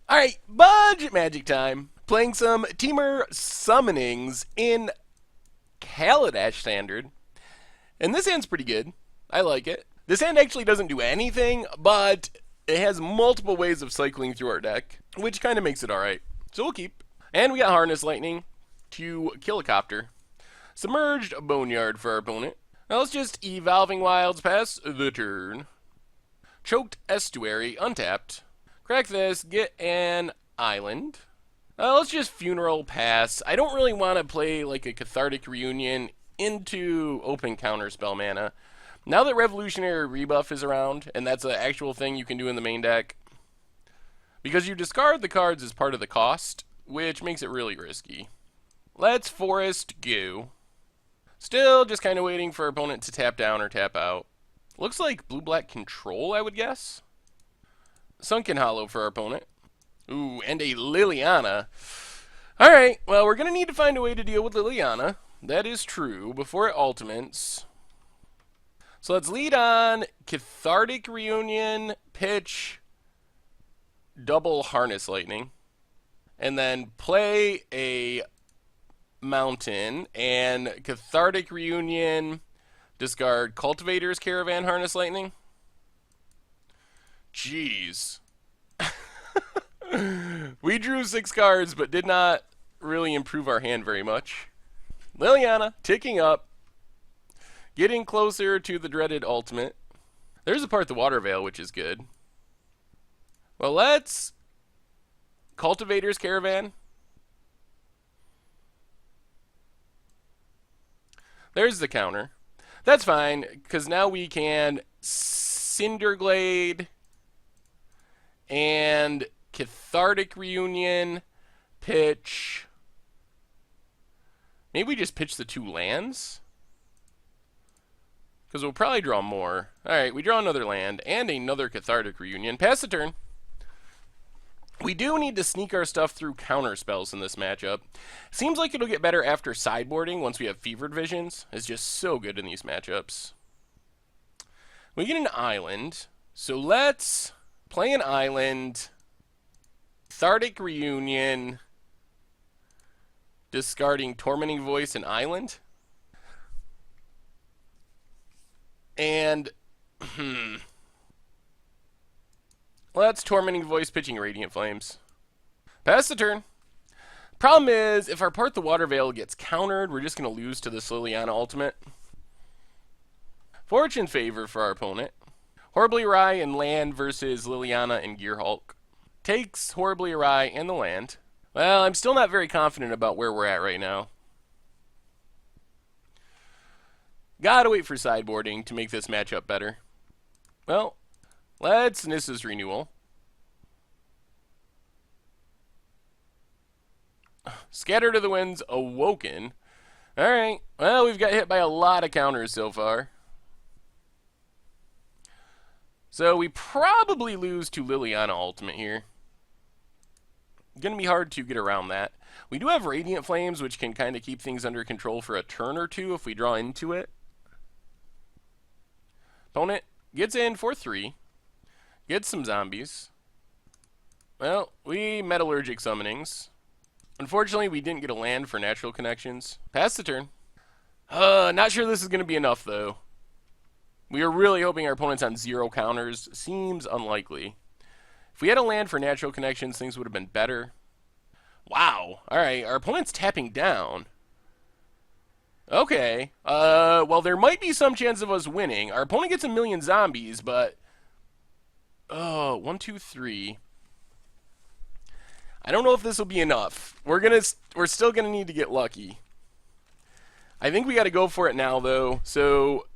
Alright, budget magic time. Playing some Temur Summonings in Kaladesh Standard. And this hand's pretty good. I like it. This hand actually doesn't do anything, but it has multiple ways of cycling through our deck, which kind of makes it alright. So we'll keep. And we got Harness Lightning to Killicopter. Submerged Boneyard for our opponent. Now let's just Evolving Wilds pass the turn. Choked Estuary, untapped. Crack this, get an island. Let's just Funeral pass. I don't really want to play like a Cathartic Reunion into open counterspell mana. Now that Revolutionary Rebuff is around, and that's an actual thing you can do in the main deck, because you discard the cards as part of the cost, which makes it really risky. Let's Forest go. Still just kind of waiting for opponent to tap down or tap out. Looks like blue-black control, I would guess. Sunken Hollow for our opponent. Ooh, and a Liliana. Alright, well, we're going to need to find a way to deal with Liliana. That is true, before it ultimates. So let's lead on Cathartic Reunion, pitch, double Harness Lightning. And then play a Mountain, and Cathartic Reunion, discard Cultivator's Caravan, Harness Lightning. Jeez. We drew 6 cards, but did not really improve our hand very much. Liliana, ticking up. Getting closer to the dreaded ultimate. There's a part the Water Veil, which is good. Well, let's Cultivator's Caravan. There's the counter. That's fine, because now we can Cinderglade and Cathartic Reunion, pitch. Maybe we just pitch the 2 lands? Because we'll probably draw more. Alright, we draw another land and another Cathartic Reunion. Pass the turn. We do need to sneak our stuff through counter spells in this matchup. Seems like it'll get better after sideboarding once we have Fevered Visions. It's just so good in these matchups. We get an island. So let's play an island. Cathartic Reunion. Discarding Tormenting Voice and Island. And let's Tormenting Voice, pitching Radiant Flames. Pass the turn. Problem is, if our Part the Water Veil gets countered, we're just going to lose to this Liliana ultimate. Fortune favor for our opponent. Horribly Awry and land versus Liliana and Gearhulk. Takes Horribly Awry and the land. Well, I'm still not very confident about where we're at right now. Gotta wait for sideboarding to make this matchup better. Well, let's Nissa's Renewal. Scatter to the Winds, Awoken. Alright, well, we've got hit by a lot of counters so far. So we probably lose to Liliana Ultimate here. Gonna be hard to get around that. We do have Radiant Flames, which can kind of keep things under control for a turn or two if we draw into it. Opponent gets in for 3. Gets some zombies. Well, we Metallurgic Summonings. Unfortunately, we didn't get a land for natural connections. Pass the turn. Not sure this is going to be enough, though. We are really hoping our opponent's on 0 counters. Seems unlikely. If we had a land for natural connections, things would have been better. Wow. Alright, our opponent's tapping down. Okay. Well, there might be some chance of us winning. Our opponent gets a million zombies, but... Oh, 1, 2, 3. I don't know if this will be enough. We're still gonna need to get lucky. I think we got to go for it now, though. So,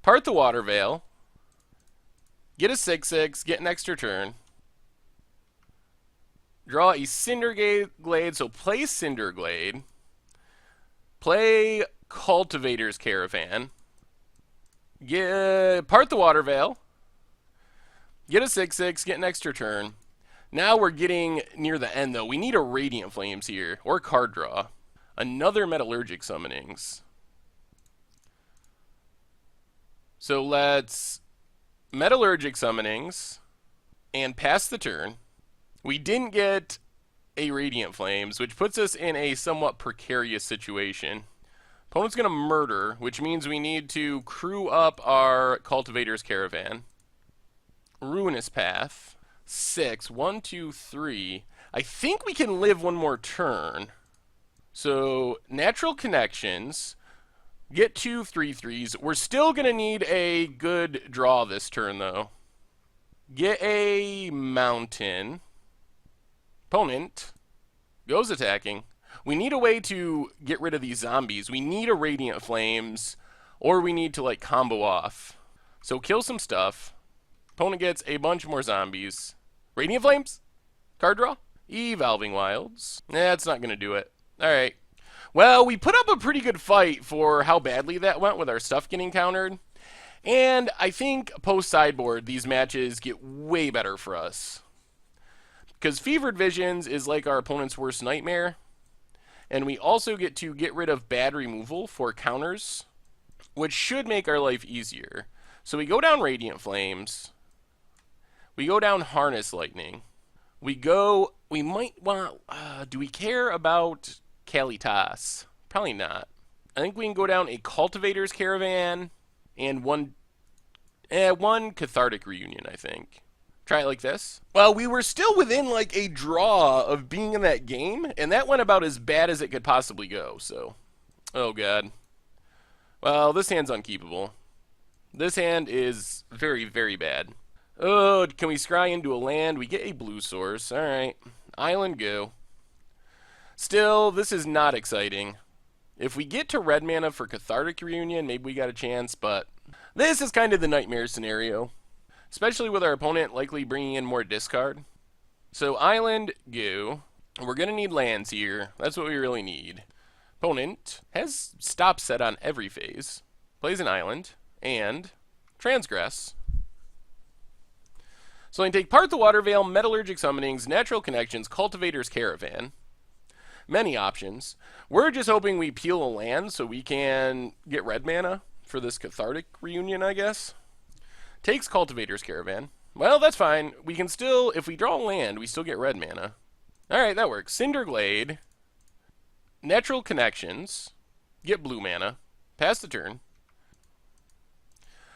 Part the Water Veil. Get a 6/6. Get an extra turn. Draw a Cinderglade. So play Cinderglade. Play Cultivator's Caravan. Part the Water Veil. Get a 6/6. Get an extra turn. Now we're getting near the end, though. We need a Radiant Flames here, or card draw. Another Metallurgic Summonings. So let's Metallurgic Summonings and pass the turn. We didn't get a Radiant Flames, which puts us in a somewhat precarious situation. Opponent's going to murder, which means we need to crew up our Cultivator's Caravan. Ruinous Path. 6. 1, 2, 3. I think we can live one more turn. So, Natural Connections. Get 2 3/3s. We're still going to need a good draw this turn, though. Get a Mountain. Opponent goes attacking. We need a way to get rid of these zombies. We need a Radiant Flames, or we need to, like, combo off. So kill some stuff. Opponent gets a bunch more zombies. Radiant Flames? Card draw? Evolving Wilds. That's not going to do it. Alright. Well, we put up a pretty good fight for how badly that went with our stuff getting countered. And I think post-sideboard, these matches get way better for us. Because Fevered Visions is like our opponent's worst nightmare. And we also get to get rid of bad removal for counters, which should make our life easier. So we go down Radiant Flames. We go down Harness Lightning. We might want, do we care about Kalitas? Probably not. I think we can go down a Cultivator's Caravan and one Cathartic Reunion, I think. Try it like this. Well, we were still within like a draw of being in that game, and that went about as bad as it could possibly go, so. Oh, God. Well, this hand's unkeepable. This hand is very, very bad. Oh, can we scry into a land? We get a blue source. Alright. Island go. Still, this is not exciting. If we get to red mana for Cathartic Reunion, maybe we got a chance, but this is kind of the nightmare scenario. Especially with our opponent likely bringing in more discard. So Island go. We're going to need lands here. That's what we really need. Opponent has stop set on every phase. Plays an island. And transgress. So I can take Part the Water Veil, Metallurgic Summonings, Natural Connections, Cultivator's Caravan. Many options. We're just hoping we peel a land so we can get red mana for this Cathartic Reunion, I guess. Takes Cultivator's Caravan. Well, that's fine. We can still, if we draw land, we still get red mana. Alright, that works. Cinderglade. Natural Connections. Get blue mana. Pass the turn.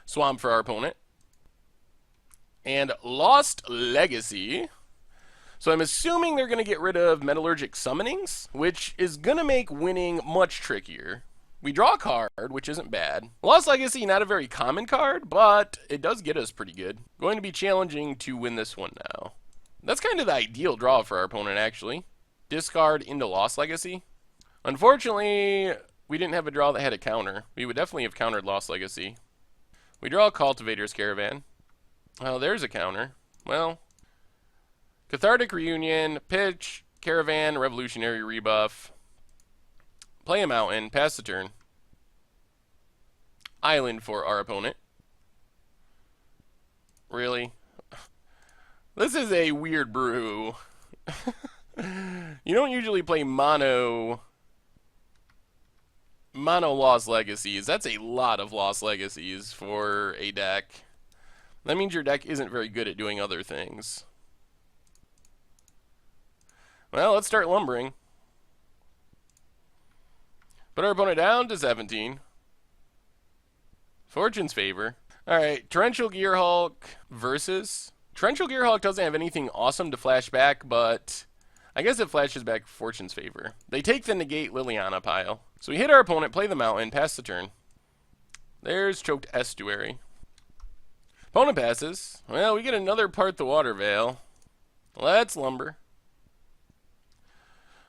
Swamp for our opponent. And Lost Legacy. So I'm assuming they're going to get rid of Metallurgic Summonings, which is going to make winning much trickier. We draw a card, which isn't bad. Lost Legacy, not a very common card, but it does get us pretty good. Going to be challenging to win this one now. That's kind of the ideal draw for our opponent, actually. Discard into Lost Legacy. Unfortunately, we didn't have a draw that had a counter. We would definitely have countered Lost Legacy. We draw a Cultivator's Caravan. Oh, there's a counter. Well, Cathartic Reunion, pitch, Caravan, Revolutionary Rebuff. Play a mountain, pass the turn. Island for our opponent. Really? This is a weird brew. You don't usually play mono Lost Legacies. That's a lot of Lost Legacies for a deck. That means your deck isn't very good at doing other things. Well, let's start lumbering. Put our opponent down to 17. Fortune's favor. Alright, Torrential Gearhulk versus... Torrential Gearhulk doesn't have anything awesome to flash back, but I guess it flashes back Fortune's favor. They take the negate Liliana pile. So we hit our opponent, play the mountain, pass the turn. There's Choked Estuary. Opponent passes. Well, we get another Part the Water Veil. Let's lumber.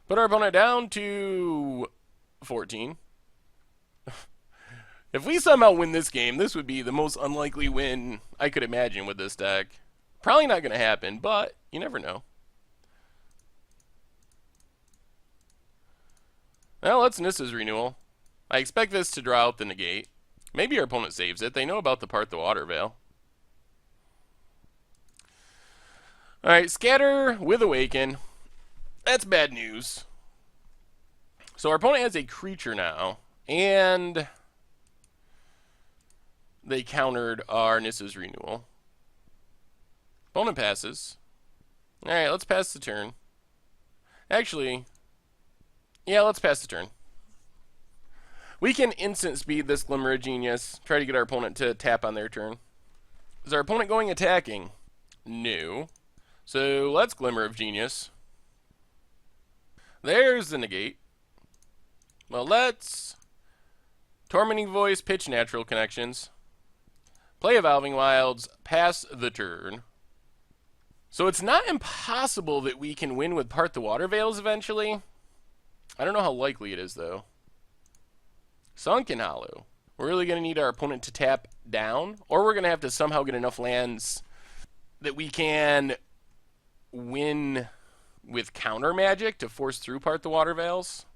Put our opponent down to 14. If we somehow win this game, this would be the most unlikely win I could imagine with this deck. Probably not going to happen, but you never know. Well, let's Nissa's Renewal. I expect this to draw out the negate. Maybe our opponent saves it. They know about the Part the Water Veil. Alright, Scatter with Awaken. That's bad news. So our opponent has a creature now, and they countered our Nissa's Renewal. Opponent passes. Alright, let's pass the turn. Actually, yeah, let's pass the turn. We can instant speed this Glimmer of Genius. Try to get our opponent to tap on their turn. Is our opponent going attacking? No. So let's Glimmer of Genius. There's the negate. Well, let's Tormenting Voice, pitch Natural Connections. Play Evolving Wilds, pass the turn. So it's not impossible that we can win with Part the Water Veils eventually. I don't know how likely it is, though. Sunken Hollow. We're really going to need our opponent to tap down, or we're going to have to somehow get enough lands that we can win with counter magic to force through Part the Water Veils.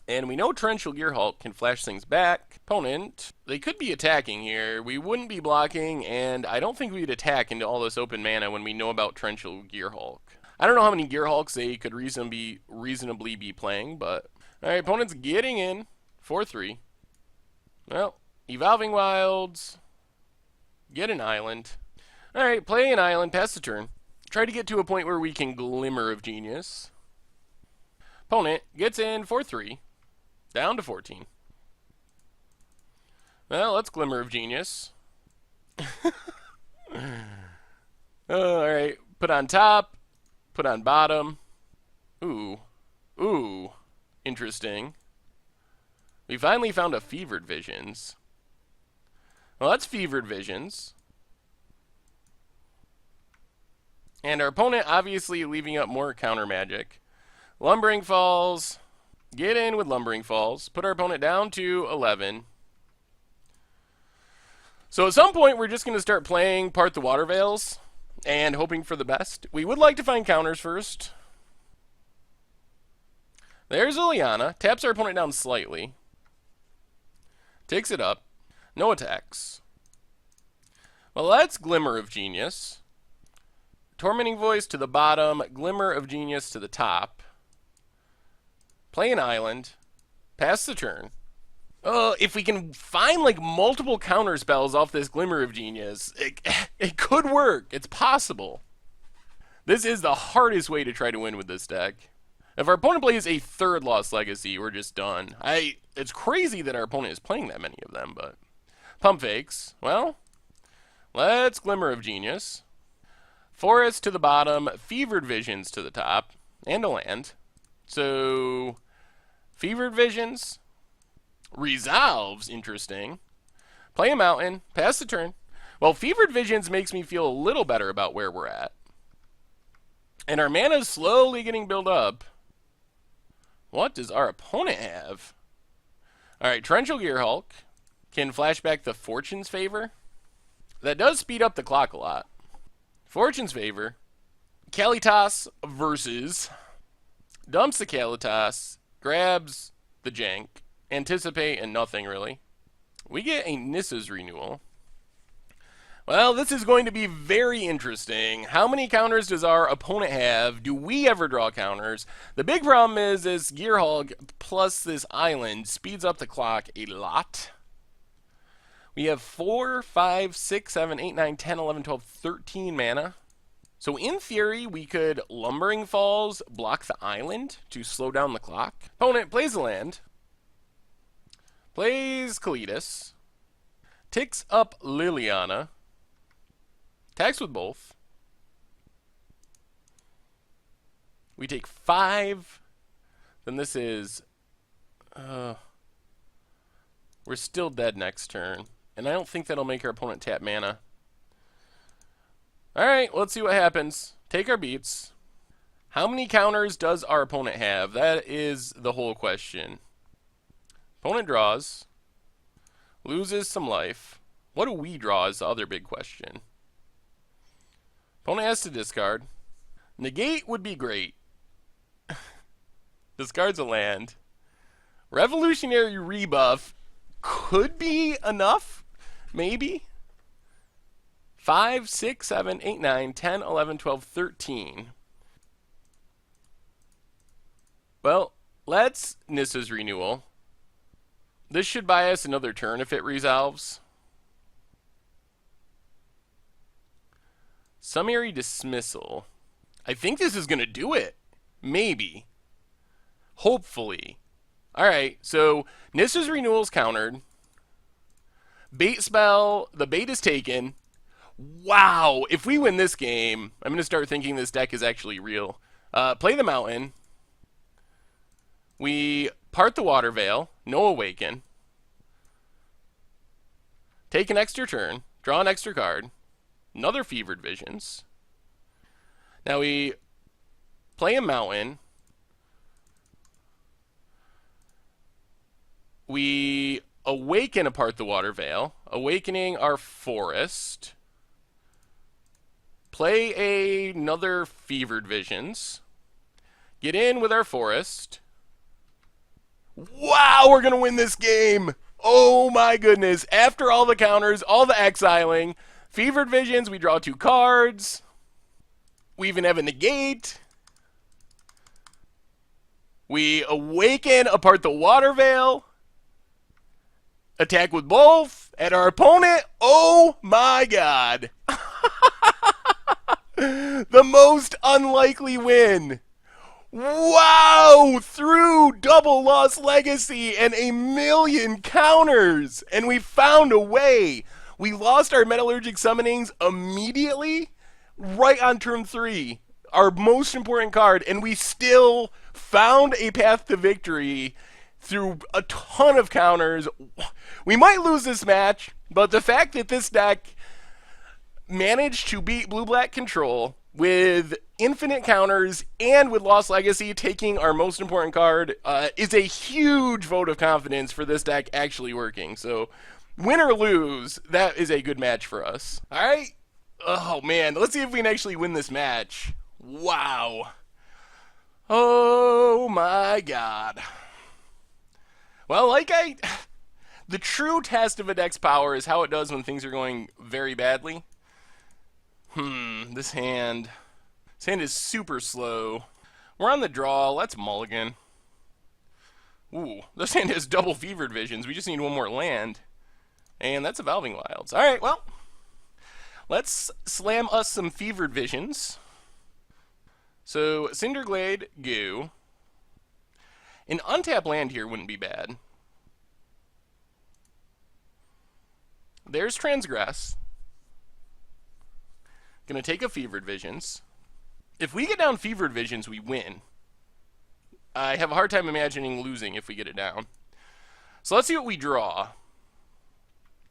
And we know Torrential Gearhulk can flash things back. Opponent, they could be attacking here. We wouldn't be blocking, and I don't think we'd attack into all this open mana when we know about Torrential Gearhulk. I don't know how many Gearhulks they could reasonably be playing, but... Alright, opponent's getting in. 4-3. Well, Evolving Wilds. Get an island. Alright, play an island, pass the turn. Try to get to a point where we can Glimmer of Genius. Opponent gets in 4-3. Down to 14. Well, let's Glimmer of Genius. Alright, put on top. Put on bottom. Ooh. Ooh. Interesting. We finally found a Fevered Visions. Well, that's Fevered Visions. And our opponent obviously leaving up more counter magic. Lumbering Falls. Get in with Lumbering Falls. Put our opponent down to 11. So at some point, we're just going to start playing Part the Water Veils and hoping for the best. We would like to find counters first. There's Liliana. Taps our opponent down slightly. Takes it up. No attacks. Well, that's Glimmer of Genius. Tormenting Voice to the bottom. Glimmer of Genius to the top. Play an island. Pass the turn. If we can find like multiple counter spells off this Glimmer of Genius, it could work. It's possible. This is the hardest way to try to win with this deck. If our opponent plays a third Lost Legacy, we're just done. It's crazy that our opponent is playing that many of them, but... Pump Fakes. Well, let's Glimmer of Genius. Forest to the bottom, Fevered Visions to the top, and a land. So, Fevered Visions, Resolves, interesting. Play a mountain, pass the turn. Well, Fevered Visions makes me feel a little better about where we're at. And our mana is slowly getting built up. What does our opponent have? Alright, Torrential Gearhulk can flashback the Fortune's Favor. That does speed up the clock a lot. Fortune's Favor. Kalitas versus... Dumps the Kalitas, grabs the Jank, Anticipate, and nothing really. We get a Nissa's Renewal. Well, this is going to be very interesting. How many counters does our opponent have? Do we ever draw counters? The big problem is this Gearhulk plus this island speeds up the clock a lot. We have 4, 5, 6, 7, 8, 9, 10, 11, 12, 13 mana. So in theory, we could Lumbering Falls, block the island to slow down the clock. Opponent plays a land. Plays Kalitas. Ticks up Liliana. Attacks with both. We take 5. Then this is... we're still dead next turn. And I don't think that'll make our opponent tap mana. Alright, let's see what happens. Take our beats. How many counters does our opponent have? That is the whole question. Opponent draws. Loses some life. What do we draw is the other big question. Opponent has to discard. Negate would be great. Discards a land. Revolutionary Rebuff could be enough. Maybe. 5, 6, 7, 8, 9, 10, 11, 12, 13. Well, let's Nissa's Renewal. This should buy us another turn if it resolves. Summary Dismissal. I think this is going to do it. Maybe. Hopefully. Alright, so Nissa's Renewal's countered. Bait spell, the bait is taken. Wow, if we win this game, I'm going to start thinking this deck is actually real. Play the Mountain. We part the Water Veil, no Awaken. Take an extra turn, draw an extra card. Another Fevered Visions. Now we play a Mountain. We awaken apart the Water Veil, awakening our Forest. Play another Fevered Visions. Get in with our Forest. Wow, we're going to win this game. Oh my goodness. After all the counters, all the exiling, Fevered Visions, we draw 2 cards. We even have a negate. We awaken apart the Water Veil. Attack with both. At our opponent, oh my god. The most unlikely win. Wow! Through double Lost Legacy and a million counters. And we found a way. We lost our Metallurgic Summonings immediately, right on turn 3. Our most important card. And we still found a path to victory through a ton of counters. We might lose this match, but the fact that this deck managed to beat Blue-Black Control with infinite counters and with Lost Legacy taking our most important card is a huge vote of confidence for this deck actually working. So win or lose, that is a good match for us. Alright? Oh man, let's see if we can actually win this match. Wow. Oh my god. Well, the true test of a deck's power is how it does when things are going very badly. This hand is super slow. We're on the draw. Let's mulligan. Ooh, this hand has double Fevered Visions. We just need one more land. And that's Evolving Wilds. Alright, well, let's slam us some Fevered Visions. So, Cinderglade, go. An untapped land here wouldn't be bad. There's Transgress. Gonna take a Fevered Visions. If we get down Fevered Visions, we win. I have a hard time imagining losing if we get it down. So let's see what we draw.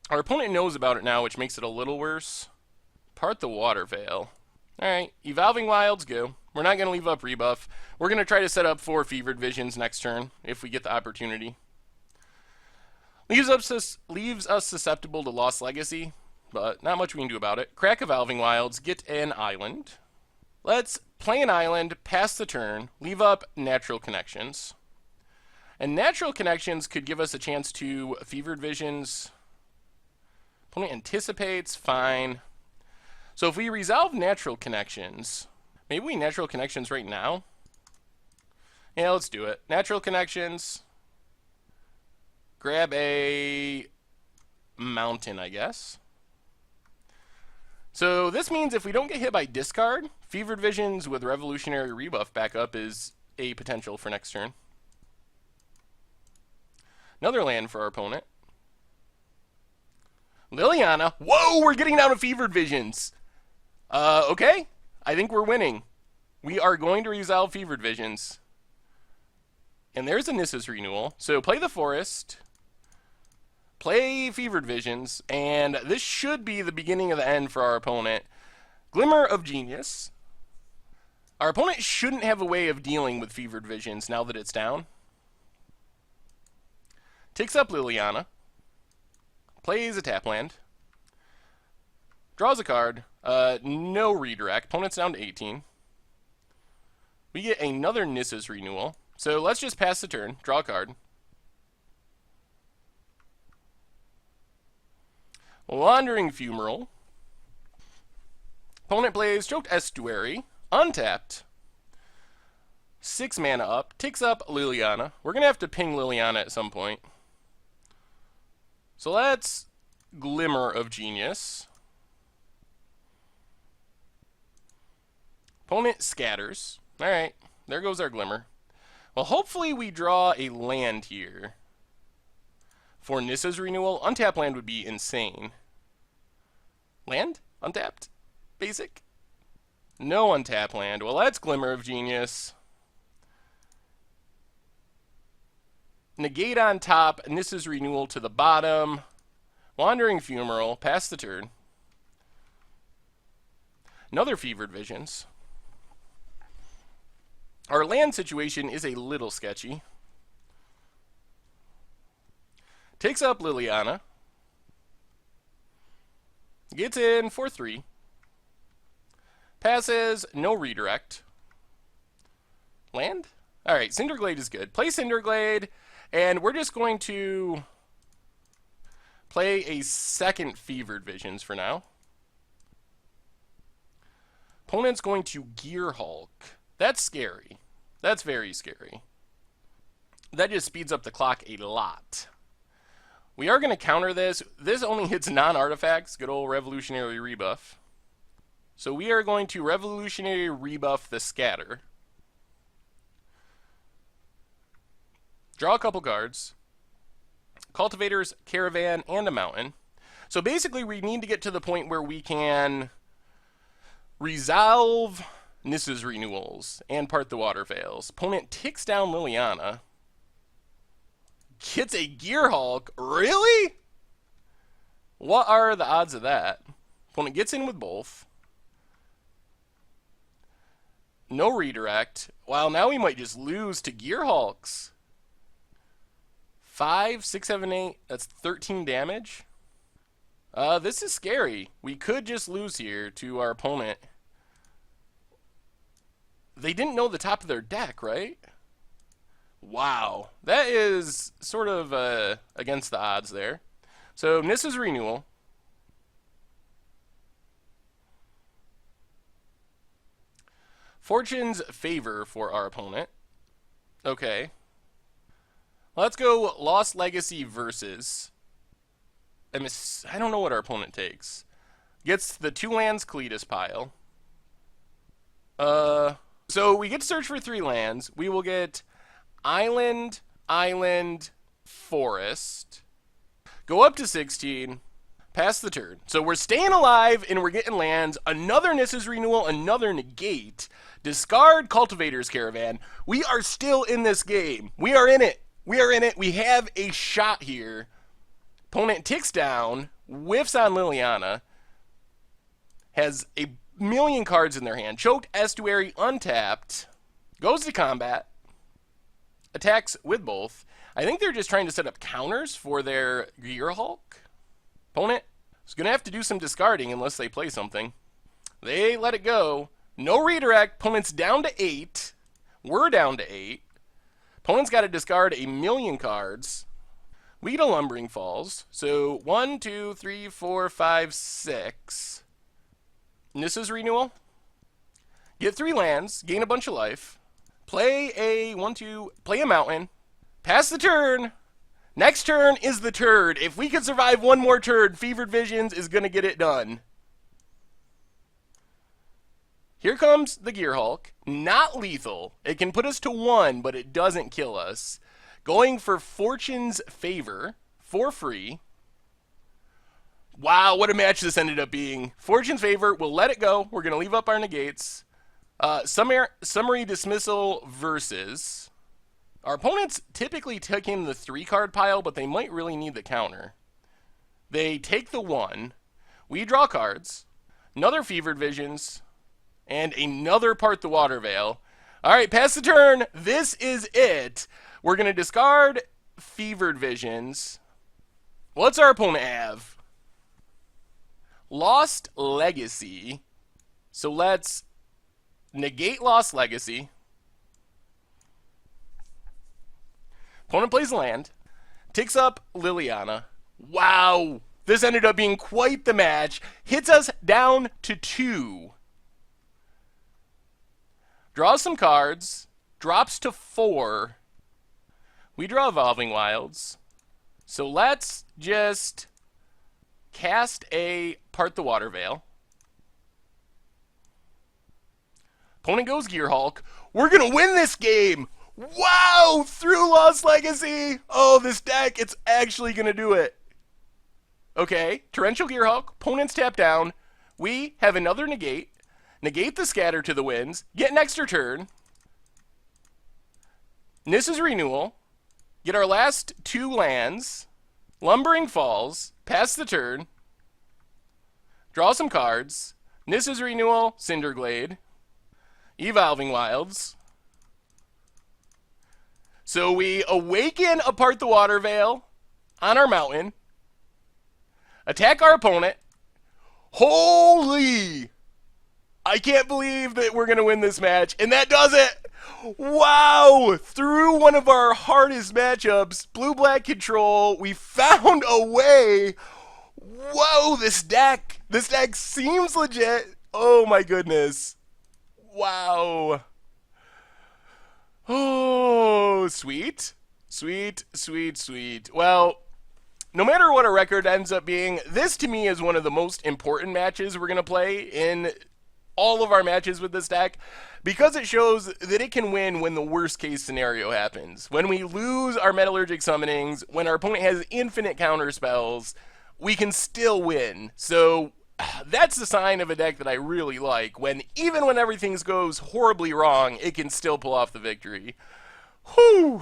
Our opponent knows about it now, which makes it a little worse. Part the Water Veil. Alright, Evolving Wilds, go. We're not going to leave up rebuff. We're going to try to set up 4 Fevered Visions next turn, if we get the opportunity. Leaves us susceptible to Lost Legacy, but not much we can do about it. Crack Evolving Wilds, get an island. Let's play an island, pass the turn, leave up Natural Connections. And Natural Connections could give us a chance to Fevered Visions. Opponent anticipates, fine. So if we resolve Natural Connections, maybe we Natural Connections right now? Yeah, let's do it. Natural Connections. Grab a mountain, I guess. So this means if we don't get hit by discard, Fevered Visions with Revolutionary Rebuff backup is a potential for next turn. Another land for our opponent. Liliana. Whoa, we're getting down to Fevered Visions. Okay. I think we're winning. We are going to resolve Fevered Visions. And there's a Nissa's Renewal. So play the Forest. Play Fevered Visions. And this should be the beginning of the end for our opponent. Glimmer of Genius. Our opponent shouldn't have a way of dealing with Fevered Visions now that it's down. Takes up Liliana. Plays a tap land. Draws a card. No redirect. Opponent's down to 18. We get another Nissa's Renewal. So let's just pass the turn. Draw a card. Wandering Fumarole. Opponent plays Choked Estuary. Untapped. 6 mana up. Takes up Liliana. We're going to have to ping Liliana at some point. So let's Glimmer of Genius. Opponent scatters. Alright, there goes our Glimmer. Well, hopefully we draw a land here. For Nissa's Renewal, untap land would be insane. Land? Untapped? Basic? No untap land. Well, that's Glimmer of Genius. Negate on top, Nissa's Renewal to the bottom. Wandering Fumarole, pass the turn. Another Fevered Visions. Our land situation is a little sketchy. Takes up Liliana. Gets in for 3. Passes, no redirect. Land? Alright, Cinderglade is good. Play Cinderglade, and we're just going to play a second Fevered Visions for now. Opponent's going to Gearhulk. That's scary. That's very scary. That just speeds up the clock a lot. We are going to counter this. This only hits non-artifacts. Good old Revolutionary Rebuff. So we are going to Revolutionary Rebuff the Scatter. Draw a couple cards. Cultivators, Caravan, and a Mountain. So basically we need to get to the point where we can resolve Nissa's Renewals and part the Water Veils. Opponent ticks down Liliana. Gets a Gearhulk. Really? What are the odds of that? Opponent gets in with both. No redirect. Wow, now we might just lose to Gearhulks. 5, 6, 7, 8. That's 13 damage. This is scary. We could just lose here to our opponent. They didn't know the top of their deck, right? Wow. That is sort of against the odds there. So, Nissa's Renewal. Fortune's Favor for our opponent. Okay. Let's go Lost Legacy versus. I don't know what our opponent takes. Gets the 2 lands Cletus pile. So we get to search for 3 lands. We will get Island, Island, Forest. Go up to 16. Pass the turn. So we're staying alive and we're getting lands. Another Nissa's Renewal, another Negate. Discard Cultivator's Caravan. We are still in this game. We are in it. We are in it. We have a shot here. Opponent ticks down, whiffs on Liliana, has a million cards in their hand. Choked Estuary, untapped, goes to combat, attacks with both. I think they're just trying to set up counters for their Gearhulk. Opponent is going to have to do some discarding unless they play something. They let it go. No redirect. Opponent's down to 8. We're down to 8. Opponent's got to discard a million cards. We get a Lumbering Falls. So 1, 2, 3, 4, 5, 6. Nissa's Renewal. Get 3 lands. Gain a bunch of life. Play a play a mountain. Pass the turn. Next turn is the turd. If we can survive one more turd, Fevered Visions is going to get it done. Here comes the Gearhulk. Not lethal. It can put us to 1, but it doesn't kill us. Going for Fortune's Favor for free. Wow, what a match this ended up being. Fortune's Favor, we'll let it go. We're going to leave up our negates. Summary Dismissal versus. Our opponents typically took in the 3-card pile, but they might really need the counter. They take the 1. We draw cards. Another Fevered Visions. And another Part the Water Veil. Alright, pass the turn. This is it. We're going to discard Fevered Visions. What's our opponent have? Lost Legacy. So let's negate Lost Legacy. Opponent plays land. Takes up Liliana. Wow. This ended up being quite the match. Hits us down to 2. Draws some cards. Drops to 4. We draw Evolving Wilds. So let's just cast a Part the Water Veil. Opponent goes Gearhulk. We're going to win this game. Wow, through Lost Legacy. Oh, this deck, it's actually going to do it. Okay, Torrential Gearhulk, opponents tap down. We have another negate. Negate the scatter to the winds. Get an extra turn. Nissa's Renewal. Get our last 2 lands. Lumbering Falls. Pass the turn. Draw some cards. Nissa's Renewal, Cinderglade. Evolving Wilds. So we awaken Apart the Water Veil on our mountain. Attack our opponent. Holy! I can't believe that we're going to win this match. And that does it! Wow! Through one of our hardest matchups, Blue-Black Control, we found a way. Whoa, this deck seems legit. Oh my goodness. Wow. Oh, sweet. Sweet, sweet, sweet. Well, no matter what our record ends up being, this to me is one of the most important matches we're going to play in all of our matches with this deck, because it shows that it can win when the worst case scenario happens. When we lose our Metallurgic Summonings, when our opponent has infinite counter spells, we can still win. So that's the sign of a deck that I really like, when even when everything goes horribly wrong, it can still pull off the victory. Whew!